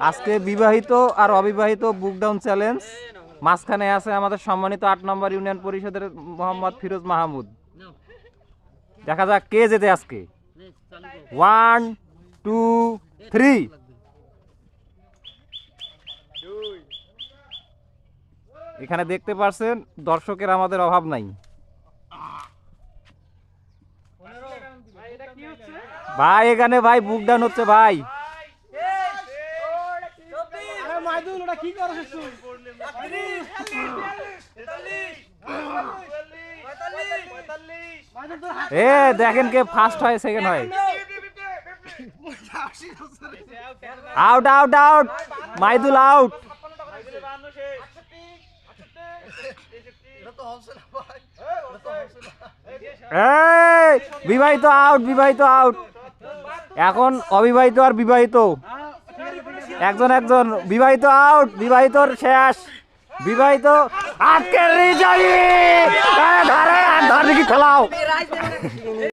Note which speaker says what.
Speaker 1: আজকে বিবাহিত আর অবিবাহিত বুক ডাউন চ্যালেঞ্জ। মাঝখানে আছে আমাদের সম্মানিত 8 নম্বর ইউনিয়ন পরিষদের মোহাম্মদ ফিরোজ মাহমুদ। দেখা যাক কে জেতে আজকে। 1 2 3। এখানে দেখতে পাচ্ছেন দর্শকের আমাদের অভাব নাই ভাই। এখানে ভাই বুক ডাউন হচ্ছে ভাই। এ দেখেন কে ফার্স্ট হয় সেকেন্ড হয়। Out out out, Maidul out. বিবাহিত আউট, বিবাহিত আউট। এখন অবিবাহিত আর বিবাহিত একজন একজন। বিবাহিত আউট, বিবাহিতর শেষ। বিবাহিত আজকের রিজয়ী। ধরে ধরে কি খেলাও।